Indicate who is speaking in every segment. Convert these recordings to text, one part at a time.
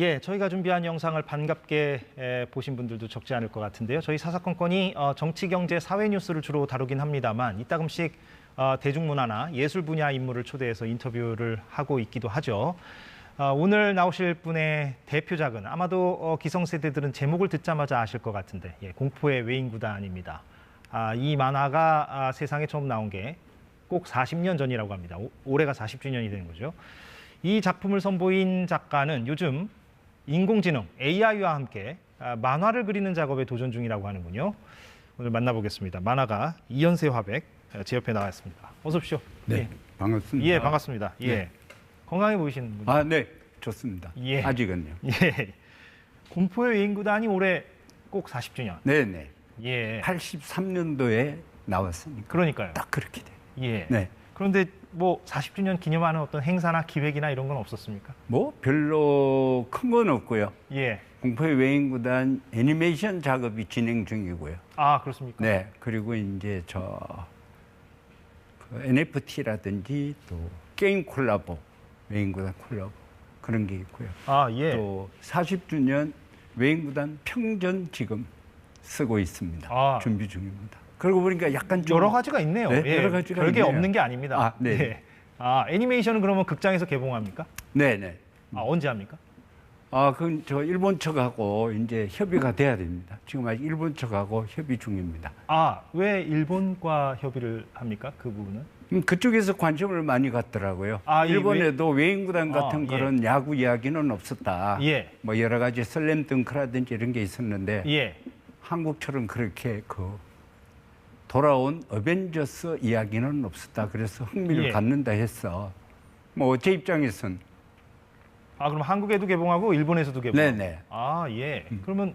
Speaker 1: 예, 저희가 준비한 영상을 반갑게 보신 분들도 적지 않을 것 같은데요. 저희 사사건건이 정치, 경제, 사회 뉴스를 주로 다루긴 합니다만 이따금씩 대중문화나 예술 분야 인물을 초대해서 인터뷰를 하고 있기도 하죠. 오늘 나오실 분의 대표작은 아마도 기성세대들은 제목을 듣자마자 아실 것 같은데 공포의 외인구단입니다. 이 만화가 세상에 처음 나온 게 꼭 40년 전이라고 합니다. 올해가 40주년이 되는 거죠. 이 작품을 선보인 작가는 요즘 인공지능, AI와 함께 만화를 그리는 작업에 도전 중이라고 하는군요. 오늘 만나보겠습니다. 만화가 이현세 화백 제 옆에 나와 있습니다. 어서 오십시오.
Speaker 2: 네,
Speaker 1: 예.
Speaker 2: 반갑습니다.
Speaker 1: 예, 반갑습니다. 예.
Speaker 2: 네.
Speaker 1: 건강해 보이시는 분.
Speaker 2: 네, 좋습니다.
Speaker 1: 예.
Speaker 2: 아직은요.
Speaker 1: 예. 공포의 외인구단이 올해 꼭 40주년.
Speaker 2: 네네.
Speaker 1: 예.
Speaker 2: 83년도에 나왔으니까.
Speaker 1: 그러니까요.
Speaker 2: 딱 그렇게 돼요.
Speaker 1: 예.
Speaker 2: 네.
Speaker 1: 그런데 뭐 40주년 기념하는 어떤 행사나 기획이나 이런 건 없었습니까?
Speaker 2: 뭐 별로 큰 건 없고요.
Speaker 1: 예.
Speaker 2: 공포의 외인구단 애니메이션 작업이 진행 중이고요.
Speaker 1: 아, 그렇습니까?
Speaker 2: 네. 그리고 이제 NFT라든지 또 게임 콜라보, 외인구단 콜라보 그런 게 있고요.
Speaker 1: 아, 예.
Speaker 2: 또 40주년 외인구단 평전 지금 쓰고 있습니다.
Speaker 1: 아.
Speaker 2: 준비 중입니다. 그러고 보니까 약간 좀
Speaker 1: 여러 가지가 있네요.
Speaker 2: 네,
Speaker 1: 예.
Speaker 2: 여러 가지가
Speaker 1: 별게
Speaker 2: 있네요.
Speaker 1: 없는 게 아닙니다.
Speaker 2: 아, 네.
Speaker 1: 예. 아, 애니메이션은 그러면 극장에서 개봉합니까?
Speaker 2: 네네.
Speaker 1: 언제 합니까?
Speaker 2: 그건 저 일본 측하고 이제 협의가 돼야 됩니다. 지금 아직 일본 측하고 협의 중입니다.
Speaker 1: 왜 일본과 협의를 합니까? 그 부분은?
Speaker 2: 그쪽에서 관심을 많이 갖더라고요. 일본에도 외인구단 같은
Speaker 1: 예.
Speaker 2: 그런 야구 이야기는 없었다.
Speaker 1: 예.
Speaker 2: 뭐 여러 가지 슬램덩크라든지 이런 게 있었는데
Speaker 1: 예.
Speaker 2: 한국처럼 그렇게 돌아온 어벤져스 이야기는 없었다. 그래서 흥미를
Speaker 1: 예.
Speaker 2: 갖는다 했어. 뭐 제 입장에선
Speaker 1: 그럼 한국에도 개봉하고 일본에서도 개봉하고?
Speaker 2: 네네.
Speaker 1: 예. 그러면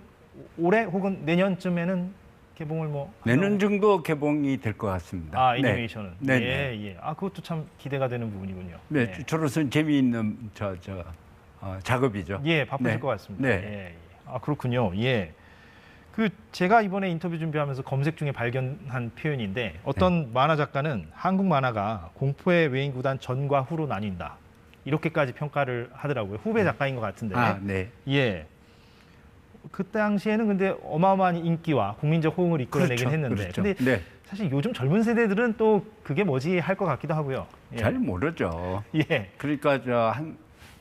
Speaker 1: 올해 혹은 내년쯤에는 개봉을
Speaker 2: 내년 정도 개봉이 될 것 같습니다.
Speaker 1: 애니메이션은?
Speaker 2: 네.
Speaker 1: 예. 그것도 참 기대가 되는 부분이군요.
Speaker 2: 네, 저로서는 재미있는 작업이죠.
Speaker 1: 예, 바쁘실
Speaker 2: 네.
Speaker 1: 것 같습니다.
Speaker 2: 네.
Speaker 1: 예. 그렇군요. 예. 제가 이번에 인터뷰 준비하면서 검색 중에 발견한 표현인데 어떤 만화 작가는 한국 만화가 공포의 외인구단 전과 후로 나뉜다. 이렇게까지 평가를 하더라고요. 후배 작가인 것 같은데.
Speaker 2: 네.
Speaker 1: 예. 그 당시에는 근데 어마어마한 인기와 국민적 호응을 이끌어내긴 했는데.
Speaker 2: 그렇죠.
Speaker 1: 근데
Speaker 2: 네.
Speaker 1: 사실 요즘 젊은 세대들은 또 그게 뭐지 할 것 같기도 하고요. 예.
Speaker 2: 잘 모르죠.
Speaker 1: 예.
Speaker 2: 그러니까 한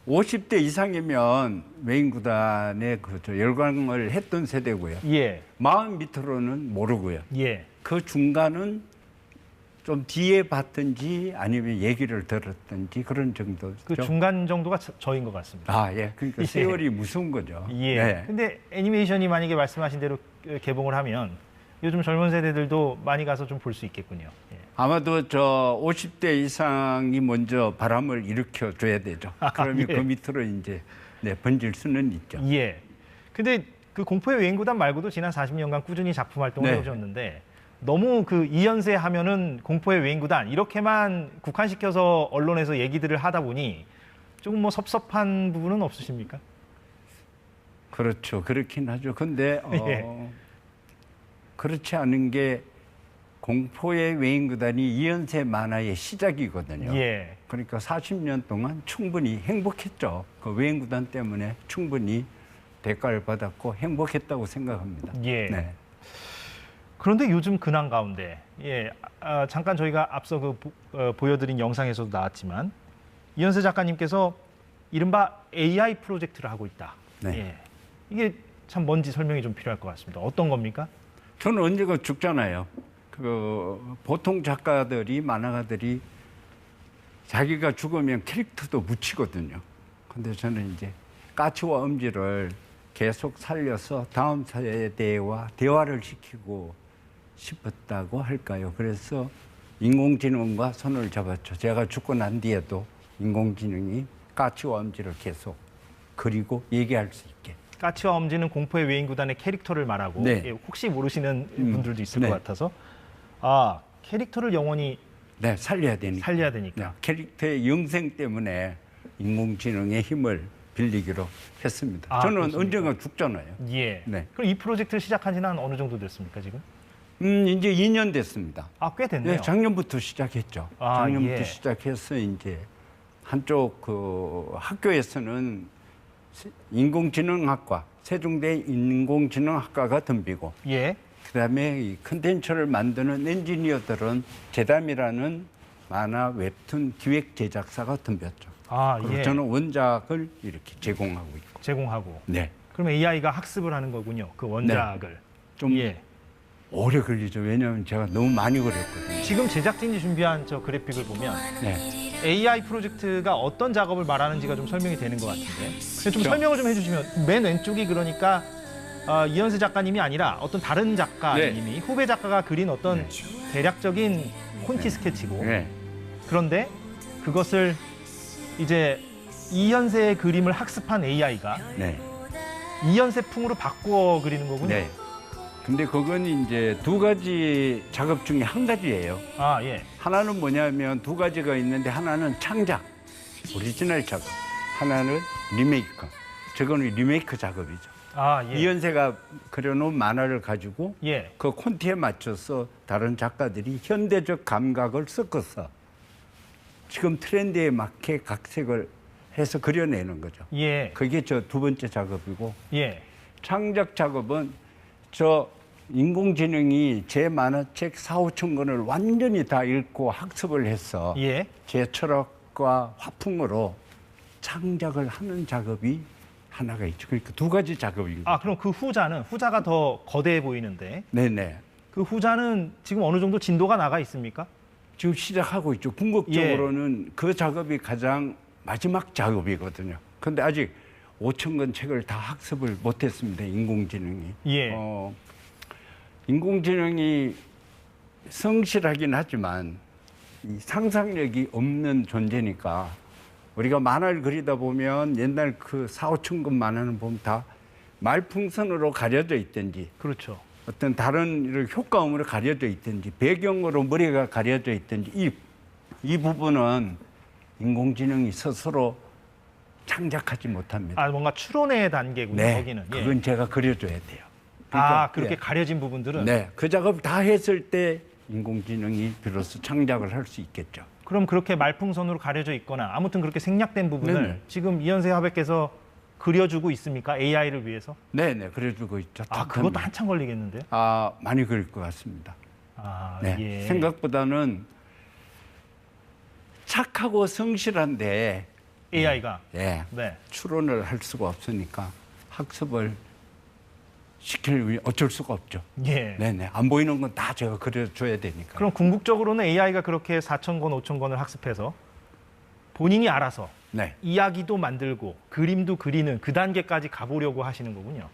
Speaker 2: 50대 이상이면 외인구단에 열광을 했던 세대고요.
Speaker 1: 예.
Speaker 2: 마음 밑으로는 모르고요.
Speaker 1: 예.
Speaker 2: 그 중간은 좀 뒤에 봤든지 아니면 얘기를 들었든지 그런 정도죠.
Speaker 1: 그 중간 정도가 저인 것 같습니다.
Speaker 2: 예. 그러니까 세월이 무서운 거죠.
Speaker 1: 예.
Speaker 2: 네.
Speaker 1: 근데 애니메이션이 만약에 말씀하신 대로 개봉을 하면 요즘 젊은 세대들도 많이 가서 좀 볼 수 있겠군요. 예.
Speaker 2: 아마도 50대 이상이 먼저 바람을 일으켜 줘야 되죠. 그러면
Speaker 1: 예.
Speaker 2: 그 밑으로 이제 번질 수는 있죠.
Speaker 1: 예. 근데 그 공포의 외인구단 말고도 지난 40년간 꾸준히 작품 활동을
Speaker 2: 네.
Speaker 1: 해오셨는데 너무 이연세 하면은 공포의 외인구단 이렇게만 국한시켜서 언론에서 얘기들을 하다 보니 조금 섭섭한 부분은 없으십니까?
Speaker 2: 그렇죠. 그렇긴 하죠. 근데
Speaker 1: 예.
Speaker 2: 그렇지 않은 게 공포의 외인구단이 이연세 만화의 시작이거든요.
Speaker 1: 예.
Speaker 2: 그러니까 40년 동안 충분히 행복했죠. 그 외인구단 때문에 충분히 대가를 받았고 행복했다고 생각합니다.
Speaker 1: 예.
Speaker 2: 네.
Speaker 1: 그런데 요즘 근황 가운데 잠깐 저희가 앞서 보여드린 영상에서도 나왔지만 이현세 작가님께서 이른바 AI 프로젝트를 하고 있다.
Speaker 2: 네.
Speaker 1: 예. 이게 참 뭔지 설명이 좀 필요할 것 같습니다. 어떤 겁니까?
Speaker 2: 저는 언제가 죽잖아요. 보통 작가들이 만화가들이 자기가 죽으면 캐릭터도 묻히거든요. 근데 저는 이제 까치와 엄지를 계속 살려서 다음 세대와 대화를 시키고 싶었다고 할까요? 그래서 인공지능과 손을 잡았죠. 제가 죽고 난 뒤에도 인공지능이 까치와 엄지를 계속 그리고 얘기할 수 있게.
Speaker 1: 까치와 엄지는 공포의 외인구단의 캐릭터를 말하고
Speaker 2: 네.
Speaker 1: 예, 혹시 모르시는 분들도 있을
Speaker 2: 네.
Speaker 1: 것 같아서 캐릭터를 영원히
Speaker 2: 네, 살려야 되니까.
Speaker 1: 살려야 되니까.
Speaker 2: 네, 캐릭터의 영생 때문에 인공지능의 힘을 빌리기로 했습니다. 저는
Speaker 1: 그렇습니까?
Speaker 2: 언젠가 죽잖아요.
Speaker 1: 예.
Speaker 2: 네.
Speaker 1: 그럼 이 프로젝트를 시작한 지는 한 어느 정도 됐습니까, 지금?
Speaker 2: 이제 2년 됐습니다.
Speaker 1: 꽤 됐네요.
Speaker 2: 네, 작년부터 시작했죠. 작년부터
Speaker 1: 예.
Speaker 2: 시작해서 이제 한쪽 학교에서는 인공지능학과, 세종대 인공지능학과가 덤비고
Speaker 1: 예.
Speaker 2: 그다음에 이 컨텐츠를 만드는 엔지니어들은 재담이라는 만화 웹툰 기획 제작사가 덤볐죠.
Speaker 1: 아,
Speaker 2: 그리고
Speaker 1: 예.
Speaker 2: 저는 원작을 이렇게 제공하고 있고.
Speaker 1: 제공하고.
Speaker 2: 네.
Speaker 1: 그러면 AI가 학습을 하는 거군요. 그 원작을.
Speaker 2: 좀
Speaker 1: 예.
Speaker 2: 오래 걸리죠. 왜냐하면 제가 너무 많이 그렸거든요.
Speaker 1: 지금 제작진이 준비한 저 그래픽을 보면
Speaker 2: 네.
Speaker 1: AI 프로젝트가 어떤 작업을 말하는지가 좀 설명이 되는 것 같은데 좀
Speaker 2: 그렇죠.
Speaker 1: 설명을 좀 해주시면 맨 왼쪽이 그러니까 이현세 작가님이 아니라 어떤 다른 작가님이 후배 작가가 그린 어떤 대략적인 콘티 스케치고
Speaker 2: 네.
Speaker 1: 그런데 그것을 이제 이현세의 그림을 학습한 AI가
Speaker 2: 네.
Speaker 1: 이현세풍으로 바꾸어 그리는 거군요.
Speaker 2: 네. 근데 그건 이제 두 가지 작업 중에 한 가지예요.
Speaker 1: 아, 예.
Speaker 2: 하나는 뭐냐면 두 가지가 있는데 하나는 창작, 오리지널 작업. 하나는 리메이크. 저거는 리메이크 작업이죠.
Speaker 1: 아, 예.
Speaker 2: 이현세가 그려놓은 만화를 가지고
Speaker 1: 예.
Speaker 2: 그 콘티에 맞춰서 다른 작가들이 현대적 감각을 섞어서 지금 트렌드에 맞게 각색을 해서 그려내는 거죠.
Speaker 1: 예.
Speaker 2: 그게 저 두 번째 작업이고
Speaker 1: 예.
Speaker 2: 창작 작업은 저 인공지능이 제 만화책 4, 5천 권을 완전히 다 읽고 학습을 해서
Speaker 1: 예.
Speaker 2: 제 철학과 화풍으로 창작을 하는 작업이 하나가 있죠. 그러니까 두 가지 작업입니다.
Speaker 1: 아, 그럼 그 후자가 더 거대해 보이는데
Speaker 2: 네네.
Speaker 1: 그 후자는 지금 어느 정도 진도가 나가 있습니까?
Speaker 2: 지금 시작하고 있죠. 궁극적으로는 그 작업이 가장 마지막 작업이거든요. 그런데 아직 5천 권 책을 다 학습을 못했습니다. 인공지능이.
Speaker 1: 예.
Speaker 2: 인공지능이 성실하긴 하지만 이 상상력이 없는 존재니까 우리가 만화를 그리다 보면 옛날 그 4, 5천 권 만화는 보면 다 말풍선으로 가려져 있든지
Speaker 1: 그렇죠.
Speaker 2: 어떤 다른 이런 효과음으로 가려져 있든지 배경으로 머리가 가려져 있든지 이 부분은 인공지능이 스스로 창작하지 못합니다.
Speaker 1: 아, 뭔가 추론의 단계군요.
Speaker 2: 네,
Speaker 1: 거기는. 예.
Speaker 2: 그건 제가 그려줘야 돼요.
Speaker 1: 아, 그렇게
Speaker 2: 예.
Speaker 1: 가려진 부분들은.
Speaker 2: 네, 그 작업 다 했을 때 인공지능이 비로소 창작을 할 수 있겠죠.
Speaker 1: 그럼 그렇게 말풍선으로 가려져 있거나 아무튼 그렇게 생략된 부분을
Speaker 2: 네네.
Speaker 1: 지금 이현세 화백께서 그려주고 있습니까? AI를 위해서?
Speaker 2: 네, 그려주고 있죠.
Speaker 1: 아, 그것도 한참 걸리겠는데요?
Speaker 2: 많이 그릴 것 같습니다.
Speaker 1: 아,
Speaker 2: 네,
Speaker 1: 예.
Speaker 2: 생각보다는 착하고 성실한데
Speaker 1: AI가.
Speaker 2: 예,
Speaker 1: 네.
Speaker 2: 추론을 할 수가 없으니까 학습을 시킬 위해 어쩔 수가 없죠.
Speaker 1: 예.
Speaker 2: 네네. 안 보이는 건 다 제가 그려줘야 되니까.
Speaker 1: 그럼 궁극적으로는 AI가 그렇게 4,000권, 5,000권을 학습해서 본인이 알아서
Speaker 2: 네.
Speaker 1: 이야기도 만들고 그림도 그리는 그 단계까지 가보려고 하시는 거군요.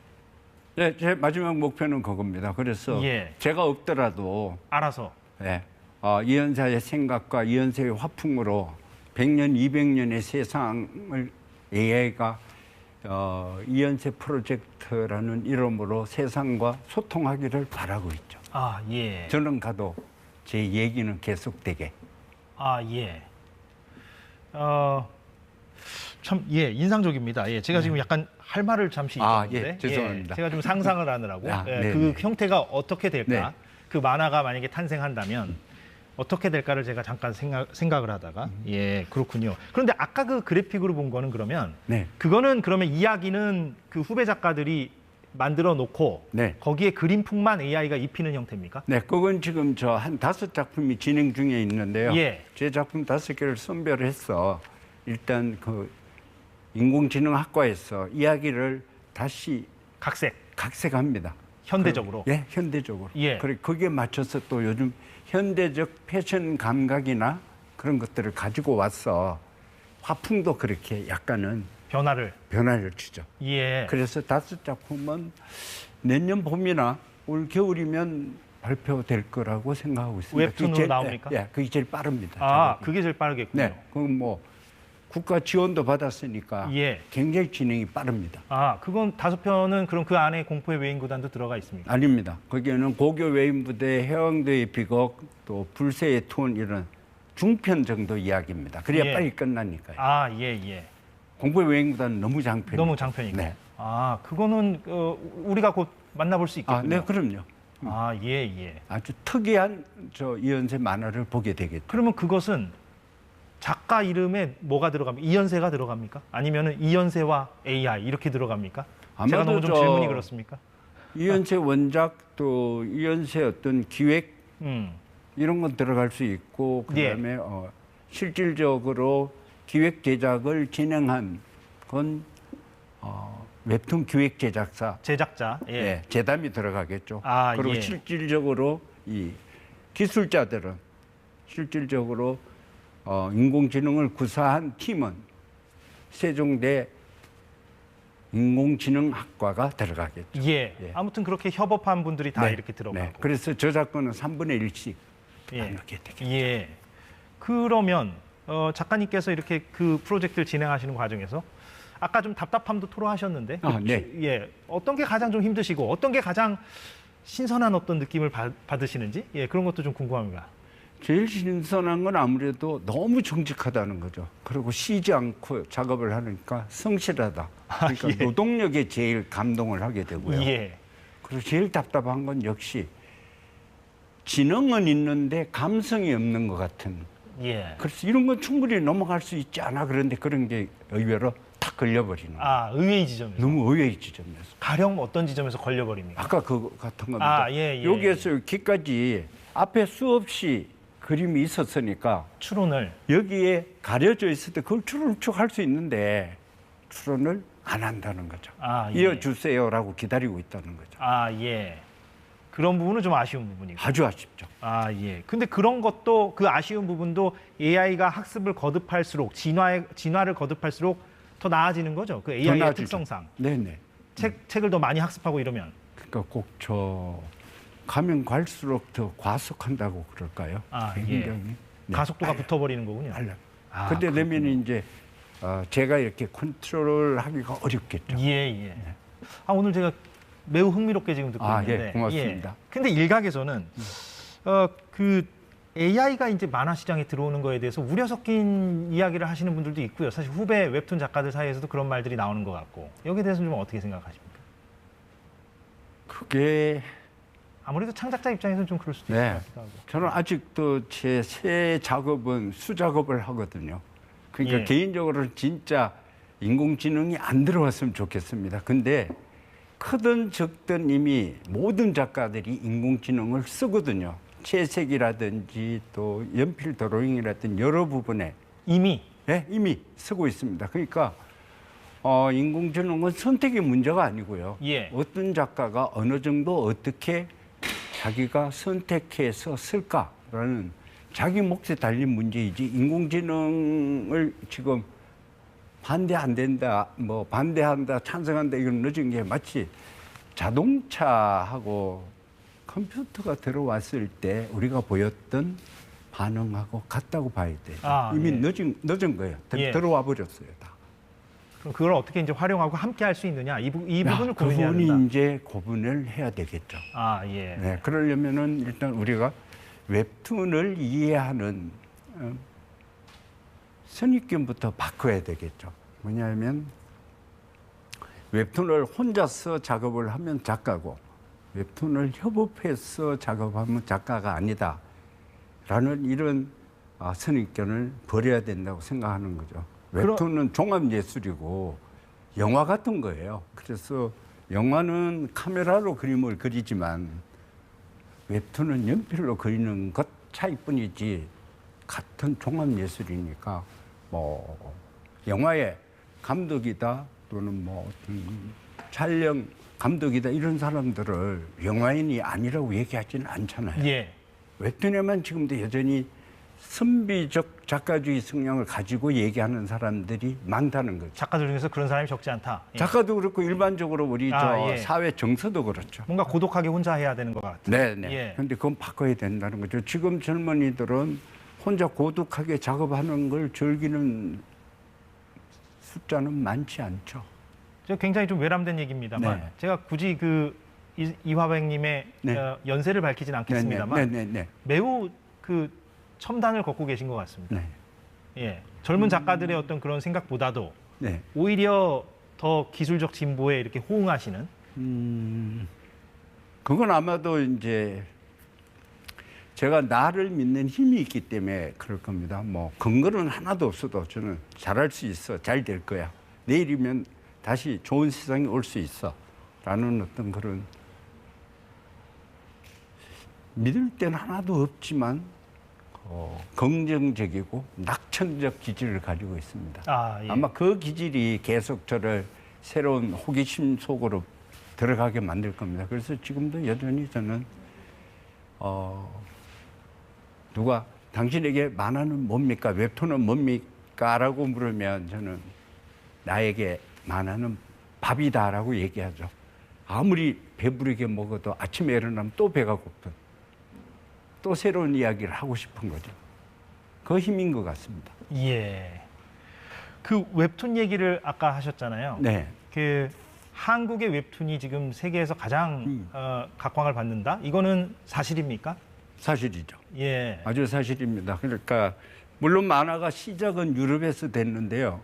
Speaker 2: 네, 제 마지막 목표는 그겁니다. 그래서
Speaker 1: 예.
Speaker 2: 제가 없더라도
Speaker 1: 알아서.
Speaker 2: 네, 이현세의 생각과 이현세의 화풍으로 100년, 200년의 세상을 AI가 이현세 프로젝트라는 이름으로 세상과 소통하기를 바라고 있죠.
Speaker 1: 아, 예.
Speaker 2: 저는 가도 제 얘기는 계속되게.
Speaker 1: 아, 예. 참, 예, 인상적입니다. 예, 제가 지금 약간 할 말을 잠시 잊었는데.
Speaker 2: 예, 죄송합니다.
Speaker 1: 제가 좀 상상을 하느라고.
Speaker 2: 아,
Speaker 1: 예,
Speaker 2: 네,
Speaker 1: 그
Speaker 2: 네.
Speaker 1: 형태가 어떻게 될까?
Speaker 2: 네.
Speaker 1: 그 만화가 만약에 탄생한다면 어떻게 될까를 제가 잠깐 생각을 하다가. 예, 그렇군요. 그런데 아까 그 그래픽으로 본 거는 그러면
Speaker 2: 네.
Speaker 1: 그거는 그러면 이야기는 그 후배 작가들이 만들어 놓고
Speaker 2: 네.
Speaker 1: 거기에 그림풍만 AI가 입히는 형태입니까?
Speaker 2: 네, 그건 지금 저 한 5작품이 진행 중에 있는데요.
Speaker 1: 예.
Speaker 2: 제 작품 5개를 선별해서 일단 그 인공지능학과에서 이야기를 다시 각색합니다.
Speaker 1: 현대적으로.
Speaker 2: 예, 현대적으로.
Speaker 1: 예.
Speaker 2: 그래 거기에 맞춰서 또 요즘 현대적 패션 감각이나 그런 것들을 가지고 와서 화풍도 그렇게 약간은 변화를 주죠.
Speaker 1: 예.
Speaker 2: 그래서 5작품은 내년 봄이나 올 겨울이면 발표될 거라고 생각하고 있습니다.
Speaker 1: 웹툰으로 나옵니까?
Speaker 2: 예, 그게 제일 빠릅니다.
Speaker 1: 아,
Speaker 2: 작업이.
Speaker 1: 그게 제일 빠르겠군요.
Speaker 2: 네, 그건 뭐 국가 지원도 받았으니까
Speaker 1: 예.
Speaker 2: 굉장히 진행이 빠릅니다.
Speaker 1: 아, 그건 5편은 그럼 그 안에 공포의 외인구단도 들어가 있습니까?
Speaker 2: 아닙니다. 거기에는 고교 외인부대, 해왕도의 비극, 또 불새의 톤 이런 중편 정도 이야기입니다. 그래야
Speaker 1: 예.
Speaker 2: 빨리 끝나니까요.
Speaker 1: 아, 예, 예.
Speaker 2: 공포의 외인구단은 너무 장편.
Speaker 1: 너무 장편이고.
Speaker 2: 네.
Speaker 1: 아, 그거는 우리가 곧 만나볼 수 있겠군요.
Speaker 2: 네, 그럼요.
Speaker 1: 아, 예, 예.
Speaker 2: 아주 특이한 저 이현세 만화를 보게 되겠죠.
Speaker 1: 그러면 그것은 작가 이름에 뭐가 들어갑니까? 이연세가 들어갑니까? 아니면은 이연세와 AI 이렇게 들어갑니까? 제가 너무 좀 질문이 그렇습니까?
Speaker 2: 이연세 원작 또 이연세 어떤 기획
Speaker 1: 음.
Speaker 2: 이런 건 들어갈 수 있고 그다음에 실질적으로 기획 제작을 진행한 건 웹툰 기획 제작사
Speaker 1: 제작자. 예.
Speaker 2: 예, 재담이 들어가겠죠.
Speaker 1: 아,
Speaker 2: 그리고
Speaker 1: 예.
Speaker 2: 실질적으로 이 기술자들은 실질적으로 인공지능을 구사한 팀은 세종대 인공지능학과가 들어가겠죠.
Speaker 1: 예.
Speaker 2: 예.
Speaker 1: 아무튼 그렇게 협업한 분들이 다
Speaker 2: 네,
Speaker 1: 이렇게 들어가고.
Speaker 2: 네. 그래서 저작권은 3분의 1씩
Speaker 1: 예.
Speaker 2: 나누게 되겠죠.
Speaker 1: 예. 그러면 작가님께서 이렇게 그 프로젝트를 진행하시는 과정에서 아까 좀 답답함도 토로하셨는데,
Speaker 2: 네.
Speaker 1: 예, 어떤 게 가장 좀 힘드시고 어떤 게 가장 신선한 어떤 느낌을 받으시는지, 예, 그런 것도 좀 궁금합니다.
Speaker 2: 제일 신선한 건 아무래도 너무 정직하다는 거죠. 그리고 쉬지 않고 작업을 하니까 성실하다. 그러니까
Speaker 1: 예.
Speaker 2: 노동력에 제일 감동을 하게 되고요.
Speaker 1: 예,
Speaker 2: 그리고 제일 답답한 건 역시 지능은 있는데 감성이 없는 것 같은.
Speaker 1: 예.
Speaker 2: 그래서 이런 건 충분히 넘어갈 수 있지 않아. 그런데 그런 게 의외로 탁 걸려버리는 거예요.
Speaker 1: 아, 의외의 지점에서.
Speaker 2: 너무 의외의 지점에서.
Speaker 1: 가령 어떤 지점에서 걸려버립니까?
Speaker 2: 아까 그거 같은 겁니다.
Speaker 1: 아, 예, 예,
Speaker 2: 여기에서 여기까지 앞에 수없이 그림이 있었으니까
Speaker 1: 추론을.
Speaker 2: 여기에 가려져 있을 때 그걸 추론축 할 수 있는데 추론을 안 한다는 거죠.
Speaker 1: 아, 예.
Speaker 2: 이어주세요라고 기다리고 있다는 거죠.
Speaker 1: 아, 예. 그런 부분은 좀 아쉬운 부분이고.
Speaker 2: 아주 아쉽죠.
Speaker 1: 아, 예. 근데 그런 것도 그 아쉬운 부분도 AI가 학습을 거듭할수록 진화를 거듭할수록 더 나아지는 거죠. 그 AI의
Speaker 2: 나아지죠.
Speaker 1: 특성상.
Speaker 2: 네네.
Speaker 1: 책을 더 많이 학습하고 이러면.
Speaker 2: 그러니까 꼭 가면 갈수록 더 과속한다고 그럴까요?
Speaker 1: 아, 예.
Speaker 2: 굉장히. 네.
Speaker 1: 가속도가 붙어버리는 거군요.
Speaker 2: 달라.
Speaker 1: 아,
Speaker 2: 그때 되면 이제 제가 이렇게 컨트롤하기가 어렵겠죠.
Speaker 1: 예, 예. 아, 오늘 제가 매우 흥미롭게 지금 듣고 있는데.
Speaker 2: 예, 고맙습니다.
Speaker 1: 예. 근데 일각에서는 그 AI가 이제 만화 시장에 들어오는 거에 대해서 우려 섞인 이야기를 하시는 분들도 있고요. 사실 후배 웹툰 작가들 사이에서도 그런 말들이 나오는 것 같고. 여기에 대해서는 좀 어떻게 생각하십니까?
Speaker 2: 그게
Speaker 1: 아무래도 창작자 입장에서는 좀 그럴 수도 있을
Speaker 2: 네.
Speaker 1: 것 같기도 하고.
Speaker 2: 저는 아직도 제 새 작업은 수작업을 하거든요. 그러니까
Speaker 1: 예.
Speaker 2: 개인적으로는 진짜 인공지능이 안 들어왔으면 좋겠습니다. 근데 크든 적든 이미 모든 작가들이 인공지능을 쓰거든요. 채색이라든지 또 연필 드로잉이라든지 여러 부분에
Speaker 1: 이미.
Speaker 2: 이미 쓰고 있습니다. 그러니까 인공지능은 선택의 문제가 아니고요.
Speaker 1: 예.
Speaker 2: 어떤 작가가 어느 정도 어떻게 자기가 선택해서 쓸까라는 자기 몫에 달린 문제이지 인공지능을 지금 반대 안 된다, 뭐 반대한다, 찬성한다 이건 늦은 게 마치 자동차하고 컴퓨터가 들어왔을 때 우리가 보였던 반응하고 같다고 봐야 돼요.
Speaker 1: 아,
Speaker 2: 이미
Speaker 1: 예.
Speaker 2: 늦은 거예요.
Speaker 1: 예.
Speaker 2: 들어와 버렸어요, 다.
Speaker 1: 그럼 그걸 어떻게 이제 활용하고 함께 할 수 있느냐 이 부분을
Speaker 2: 그
Speaker 1: 고민해야
Speaker 2: 부분이
Speaker 1: 된다.
Speaker 2: 이제 구분을 해야 되겠죠.
Speaker 1: 아, 예.
Speaker 2: 네, 그러려면은 일단 우리가 웹툰을 이해하는 선입견부터 바꿔야 되겠죠. 뭐냐면 웹툰을 혼자서 작업을 하면 작가고 웹툰을 협업해서 작업하면 작가가 아니다라는 이런 선입견을 버려야 된다고 생각하는 거죠. 웹툰은 종합예술이고 영화 같은 거예요. 그래서 영화는 카메라로 그림을 그리지만 웹툰은 연필로 그리는 것 차이뿐이지 같은 종합예술이니까 뭐 영화의 감독이다 또는 뭐 어떤 촬영 감독이다 이런 사람들을 영화인이 아니라고 얘기하지는 않잖아요.
Speaker 1: 예.
Speaker 2: 웹툰에만 지금도 여전히 선비적 작가주의 성향을 가지고 얘기하는 사람들이 많다는 거죠.
Speaker 1: 작가들 중에서 그런 사람이 적지 않다. 예.
Speaker 2: 작가도 그렇고 일반적으로 우리
Speaker 1: 예.
Speaker 2: 사회 정서도 그렇죠.
Speaker 1: 뭔가 고독하게 혼자 해야 되는 것 같아요.
Speaker 2: 네네.
Speaker 1: 예.
Speaker 2: 그런데 그건 바꿔야 된다는 거죠. 지금 젊은이들은 혼자 고독하게 작업하는 걸 즐기는 숫자는 많지 않죠.
Speaker 1: 저 굉장히 좀 외람된 얘기입니다만
Speaker 2: 네.
Speaker 1: 제가 굳이 그 이화백님의
Speaker 2: 네.
Speaker 1: 연세를 밝히진 않겠습니다만
Speaker 2: 네네.
Speaker 1: 매우 그 첨단을 걷고 계신 것 같습니다.
Speaker 2: 네.
Speaker 1: 예. 젊은 작가들의 어떤 그런 생각보다도
Speaker 2: 네.
Speaker 1: 오히려 더 기술적 진보에 이렇게 호응하시는.
Speaker 2: 그건 아마도 이제 제가 나를 믿는 힘이 있기 때문에 그럴 겁니다. 뭐 근거는 하나도 없어도 저는 잘할 수 있어, 잘 될 거야. 내일이면 다시 좋은 세상이 올 수 있어. 라는 어떤 그런 믿을 때는 하나도 없지만 긍정적이고 낙천적 기질을 가지고 있습니다.
Speaker 1: 예.
Speaker 2: 아마 그 기질이 계속 저를 새로운 호기심 속으로 들어가게 만들 겁니다. 그래서 지금도 여전히 저는 누가 당신에게 만화는 뭡니까? 웹툰은 뭡니까? 라고 물으면 저는 나에게 만화는 밥이다라고 얘기하죠. 아무리 배부르게 먹어도 아침에 일어나면 또 배가 고픈, 또 새로운 이야기를 하고 싶은 거죠. 그 힘인 것 같습니다.
Speaker 1: 예. 그 웹툰 얘기를 아까 하셨잖아요.
Speaker 2: 네.
Speaker 1: 그 한국의 웹툰이 지금 세계에서 가장 각광을 받는다? 이거는 사실입니까?
Speaker 2: 사실이죠.
Speaker 1: 예.
Speaker 2: 아주 사실입니다. 그러니까 물론 만화가 시작은 유럽에서 됐는데요.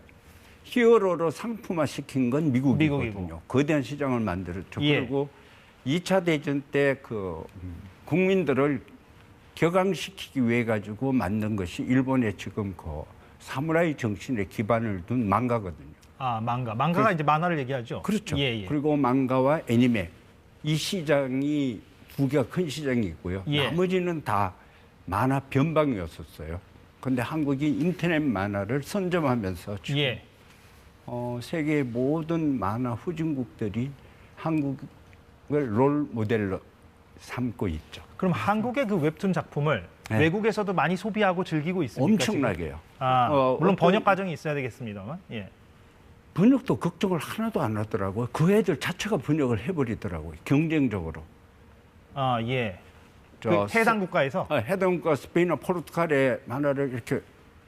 Speaker 2: 히어로로 상품화 시킨 건 미국이거든요.
Speaker 1: 미국이고.
Speaker 2: 거대한 시장을 만들었죠.
Speaker 1: 예.
Speaker 2: 그리고 2차 대전 때 그 국민들을 격앙시키기 위해 가지고 만든 것이 일본의 지금 그 사무라이 정신에 기반을 둔 망가거든요.
Speaker 1: 망가가 이제 만화를 얘기하죠.
Speaker 2: 그렇죠.
Speaker 1: 예.
Speaker 2: 그리고 망가와 애니메 이 시장이 두 개가 큰 시장이 있고요.
Speaker 1: 예.
Speaker 2: 나머지는 다 만화 변방이었었어요. 그런데 한국이 인터넷 만화를 선점하면서 지금
Speaker 1: 예.
Speaker 2: 세계 모든 만화 후진국들이 한국을 롤 모델로 삼고 있죠.
Speaker 1: 그럼 한국의 그 웹툰 작품을
Speaker 2: 네.
Speaker 1: 외국에서도 많이 소비하고 즐기고 있습니까?
Speaker 2: 엄청나게요.
Speaker 1: 물론 번역 과정이 있어야 되겠습니다만. 예.
Speaker 2: 번역도 걱정을 하나도 안 하더라고요. 그 애들 자체가 번역을 해버리더라고요. 경쟁적으로.
Speaker 1: 예. 그 해당 국가에서.
Speaker 2: 해당 국가 스페인이나 포르투갈의 만화를 이렇게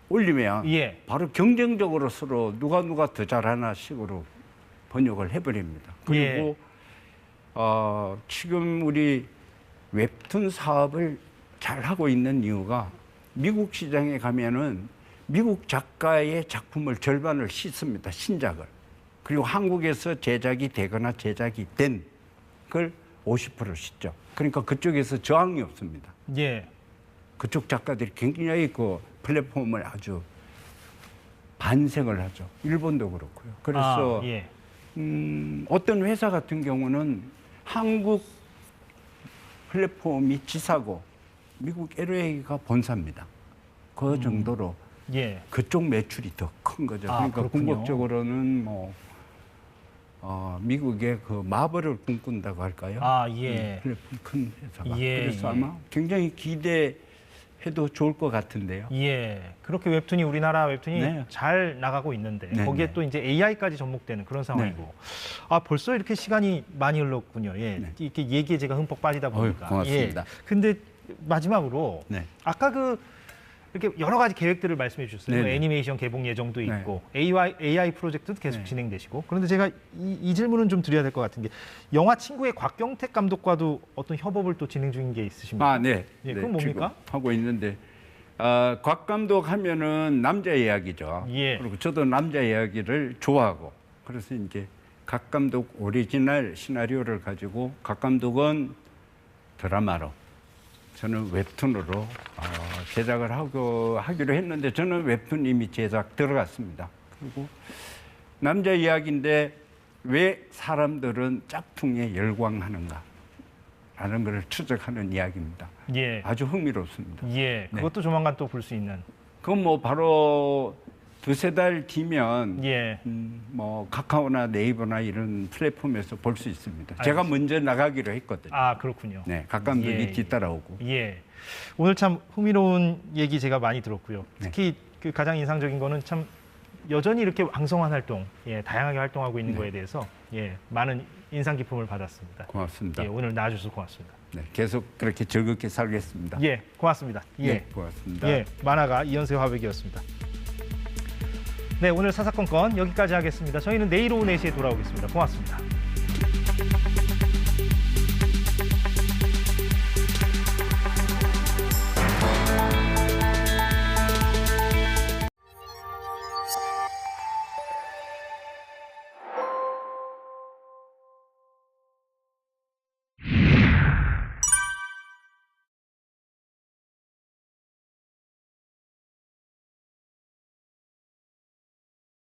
Speaker 2: 올리면
Speaker 1: 예.
Speaker 2: 바로 경쟁적으로 서로 누가 더 잘하나 식으로 번역을 해버립니다. 그리고 지금 우리 웹툰 사업을 잘 하고 있는 이유가 미국 시장에 가면은 미국 작가의 작품을 절반을 씻습니다. 신작을. 그리고 한국에서 제작이 되거나 제작이 된 걸 50% 씻죠. 그러니까 그쪽에서 저항이 없습니다.
Speaker 1: 예.
Speaker 2: 그쪽 작가들이 굉장히 그 플랫폼을 아주 반색을 하죠. 일본도 그렇고요. 그래서
Speaker 1: 예.
Speaker 2: 어떤 회사 같은 경우는 한국 플랫폼이 지사고 미국 LA가 본사입니다. 그 정도로
Speaker 1: 예.
Speaker 2: 그쪽 매출이 더 큰 거죠. 그러니까
Speaker 1: 그렇군요.
Speaker 2: 궁극적으로는 미국의 그 마블을 꿈꾼다고 할까요?
Speaker 1: 예.
Speaker 2: 플랫폼 큰 회사가.
Speaker 1: 예,
Speaker 2: 그래서
Speaker 1: 예.
Speaker 2: 아마 굉장히 기대해도 좋을 것 같은데요.
Speaker 1: 예. 그렇게 웹툰이 우리나라 웹툰이
Speaker 2: 네.
Speaker 1: 잘 나가고 있는데
Speaker 2: 네,
Speaker 1: 거기에
Speaker 2: 네.
Speaker 1: 또 이제 AI까지 접목되는 그런 상황이고. 벌써 이렇게 시간이 많이 흘렀군요. 예.
Speaker 2: 네.
Speaker 1: 이렇게 얘기에 제가 흠뻑 빠지다 보니까.
Speaker 2: 고맙습니다.
Speaker 1: 예. 근데 마지막으로
Speaker 2: 네.
Speaker 1: 아까 이렇게 여러 가지 계획들을 말씀해 주셨어요.
Speaker 2: 네네.
Speaker 1: 애니메이션 개봉 예정도
Speaker 2: 네.
Speaker 1: 있고 AI 프로젝트도 계속
Speaker 2: 네.
Speaker 1: 진행되시고. 그런데 제가 이 질문은 좀 드려야 될 것 같은 게 영화 친구의 곽경택 감독과도 어떤 협업을 또 진행 중인 게 있으십니까?
Speaker 2: 네.
Speaker 1: 예, 그건 뭡니까?
Speaker 2: 지금 하고 있는데 곽 감독 하면은 남자 이야기죠.
Speaker 1: 예.
Speaker 2: 그리고 저도 남자 이야기를 좋아하고 그래서 이제 곽 감독 오리지널 시나리오를 가지고 곽 감독은 드라마로 저는 웹툰으로 제작을 하기로 했는데 저는 웹툰 이미 제작 들어갔습니다. 그리고 남자 이야기인데 왜 사람들은 짝퉁에 열광하는가 라는 것을 추적하는 이야기입니다.
Speaker 1: 예.
Speaker 2: 아주 흥미롭습니다.
Speaker 1: 예. 그것도 조만간 또 볼 수 있는.
Speaker 2: 그건 뭐 바로 두세 달 뒤면
Speaker 1: 예.
Speaker 2: 뭐 카카오나 네이버나 이런 플랫폼에서 볼 수 있습니다. 제가 먼저 나가기로 했거든요.
Speaker 1: 그렇군요.
Speaker 2: 네, 각 감독이
Speaker 1: 예,
Speaker 2: 뒤따라오고.
Speaker 1: 예. 오늘 참 흥미로운 얘기 제가 많이 들었고요.
Speaker 2: 네.
Speaker 1: 특히 그 가장 인상적인 거는 참 여전히 이렇게 왕성한 활동, 다양하게 활동하고 있는 거에 대해서 많은 인상 깊음을 받았습니다.
Speaker 2: 고맙습니다.
Speaker 1: 오늘 나와주셔서 고맙습니다.
Speaker 2: 네, 계속 그렇게 즐겁게 살겠습니다.
Speaker 1: 고맙습니다.
Speaker 2: 네, 고맙습니다.
Speaker 1: 만화가 이현세 화백이었습니다. 네, 오늘 사사건건 여기까지 하겠습니다. 저희는 내일 오후 4시에 돌아오겠습니다. 고맙습니다.